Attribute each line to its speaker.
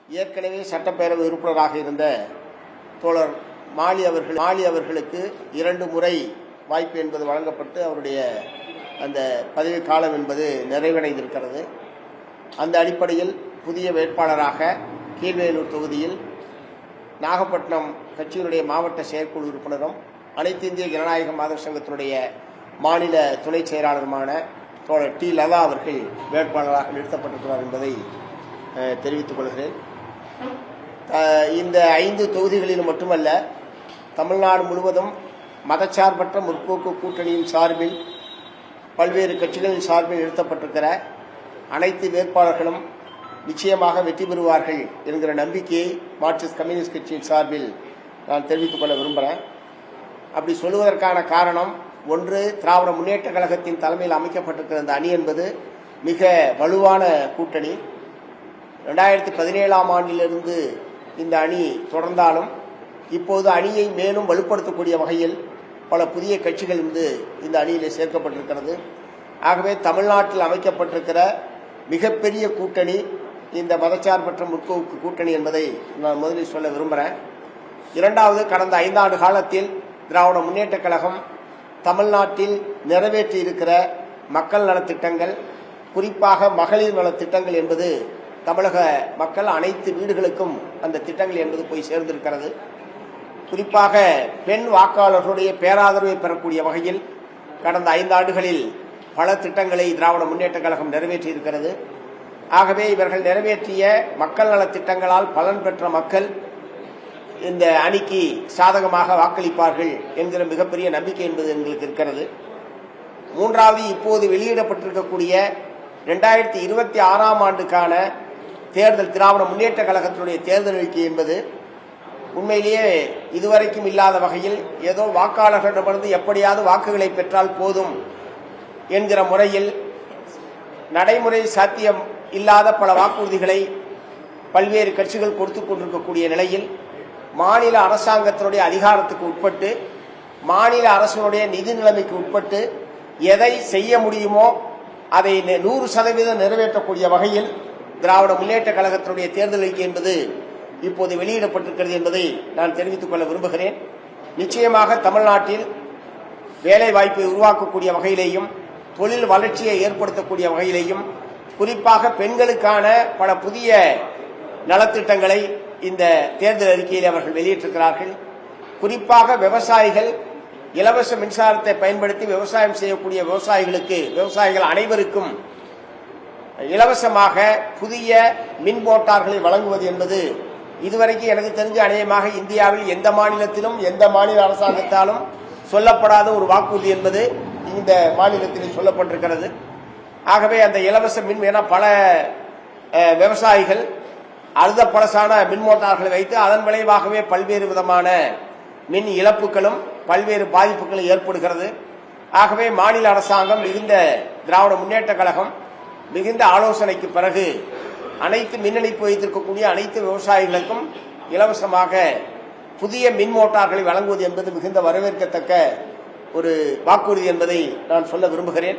Speaker 1: ஏற்கனவே சட்டப்பேரவை உறுப்பினராக இருந்த தோழர் மாலி அவர்களுக்கு 2 முறை வாய்ப்பு என்பது வழங்கப்பட்டு அவருடைய அந்த பதவி காலம் என்பது நிறைவடைந்திருக்கிறது. அந்த அடிப்படையில் புதிய வேட்பாளராக கீழ்வேலூர் தொகுதியில் நாகப்பட்டினம் கட்சியினுடைய மாவட்ட செயற்குழு உறுப்பினரும் அனைத்து இந்திய ஜனநாயக மாதர் சங்கத்தினுடைய மாநில துணை செயலாளருமான தோழர் டி லதா அவர்கள் வேட்பாளராக நிறுத்தப்பட்டிருக்கிறார் என்பதை தெரிவித்துக் கொள்கிறேன். இந்த 5 தொகுதிகளில் மட்டுமல்ல, தமிழ்நாடு முழுவதும் மதச்சார்பற்ற முற்போக்கு கூட்டணியின் சார்பில் பல்வேறு கட்சிகளின் சார்பில் நிறுத்தப்பட்டிருக்கிற அனைத்து வேட்பாளர்களும் நிச்சயமாக வெற்றி பெறுவார்கள் என்கிற நம்பிக்கையை மார்க்சிஸ்ட் கம்யூனிஸ்ட் கட்சியின் சார்பில் நான் தெரிவித்துக் கொள்ள விரும்புகிறேன். அப்படி சொல்லுவதற்கான காரணம், ஒன்று, திராவிட முன்னேற்ற கழகத்தின் தலைமையில் அமைக்கப்பட்டிருக்கிற அந்த அணி என்பது மிக வலுவான கூட்டணி. 2017ஆம் ஆண்டிலிருந்து இந்த அணி தொடர்ந்தாலும் இப்போது அணியை மேலும் வலுப்படுத்தக்கூடிய வகையில் பல புதிய கட்சிகள் இந்த அணியிலே சேர்க்கப்பட்டிருக்கிறது. ஆகவே தமிழ்நாட்டில் அமைக்கப்பட்டிருக்கிற மிகப்பெரிய கூட்டணி இந்த மதச்சார்பற்ற முற்போக்கு கூட்டணி என்பதை நான் முதலில் சொல்ல விரும்புகிறேன். இரண்டாவது, கடந்த 5 ஆண்டு காலத்தில் திராவிட முன்னேற்ற கழகம் தமிழ்நாட்டில் நிறைவேற்றி இருக்கிற மக்கள் நலத்திட்டங்கள், குறிப்பாக மகளிர் நலத்திட்டங்கள் என்பது தமிழக மக்கள் அனைத்து வீடுகளுக்கும் அந்த திட்டங்கள் என்பது போய் சேர்ந்திருக்கிறது. குறிப்பாக பெண் வாக்காளர்களுடைய பேராதரவை பெறக்கூடிய வகையில் கடந்த 5 ஆண்டுகளில் பல திட்டங்களை திராவிட முன்னேற்ற கழகம் நிறைவேற்றியிருக்கிறது. ஆகவே இவர்கள் நிறைவேற்றிய மக்கள் நலத்திட்டங்களால் பலன் பெற்ற மக்கள் இந்த அணிக்கு சாதகமாக வாக்களிப்பார்கள் என்கிற மிகப்பெரிய நம்பிக்கை என்பது எங்களுக்கு இருக்கிறது. மூன்றாவது, இப்போது வெளியிடப்பட்டிருக்கக்கூடிய 2026ஆம் ஆண்டுக்கான தேர்தல், திராவிட முன்னேற்ற கழகத்தினுடைய தேர்தல் அறிக்கை என்பது உண்மையிலேயே இதுவரைக்கும் இல்லாத வகையில் ஏதோ வாக்காளர்களிடமிருந்து எப்படியாவது வாக்குகளை பெற்றால் போதும் என்கிற முறையில் நடைமுறை சாத்தியம் இல்லாத பல வாக்குறுதிகளை பல்வேறு கட்சிகள் கொடுத்துக் கொண்டிருக்கக்கூடிய நிலையில் மாநில அரசாங்கத்தினுடைய அதிகாரத்துக்கு உட்பட்டு, மாநில அரசினுடைய நிதி நிலைமைக்கு உட்பட்டு எதை செய்ய முடியுமோ அதை 100% நிறைவேற்றக்கூடிய வகையில் திராவிட முன்னேற்ற கழகத்தினுடைய தேர்தல் அறிக்கை என்பது இப்போது வெளியிடப்பட்டிருக்கிறது என்பதை நான் தெரிவித்துக் கொள்ள விரும்புகிறேன். நிச்சயமாக தமிழ்நாட்டில் வேலை வாய்ப்பை உருவாக்கக்கூடிய வகையிலேயும் தொழில் வளர்ச்சியை ஏற்படுத்தக்கூடிய வகையிலேயும் குறிப்பாக பெண்களுக்கான பல புதிய நலத்திட்டங்களை இந்த தேர்தல் அறிக்கையில் அவர்கள் வெளியிட்டிருக்கிறார்கள். குறிப்பாக விவசாயிகள் இலவச மின்சாரத்தை பயன்படுத்தி விவசாயம் செய்யக்கூடிய விவசாயிகள் அனைவருக்கும் இலவசமாக புதிய மின் மோட்டார்களை வழங்குவது என்பது இதுவரைக்கும் எனக்கு தெரிஞ்ச அநேகமாக இந்தியாவில் எந்த மாநிலத்திலும் எந்த மாநில அரசாங்கத்தாலும் சொல்லப்படாத ஒரு வாக்குறுதி என்பது இந்த மாநிலத்தில் சொல்லப்பட்டிருக்கிறது. ஆகவே அந்த இலவச மின் பல விவசாயிகள் அறுத பழசான மின் மோட்டார்களை வைத்து அதன் விளைவாகவே பல்வேறு விதமான மின் இழப்புகளும் பல்வேறு பாதிப்புகளும் ஏற்படுகிறது. ஆகவே மாநில அரசாங்கம் திராவிட முன்னேற்ற கழகம் மிகுந்த ஆலோசனைக்கு பிறகு அனைத்து மின் இணைப்பு வைத்திருக்கக்கூடிய அனைத்து விவசாயிகளுக்கும் இலவசமாக புதிய மின் மோட்டார்களை வழங்குவது என்பது மிகுந்த வரவேற்கத்தக்க ஒரு வாக்குறுதி என்பதை நான் சொல்ல விரும்புகிறேன்.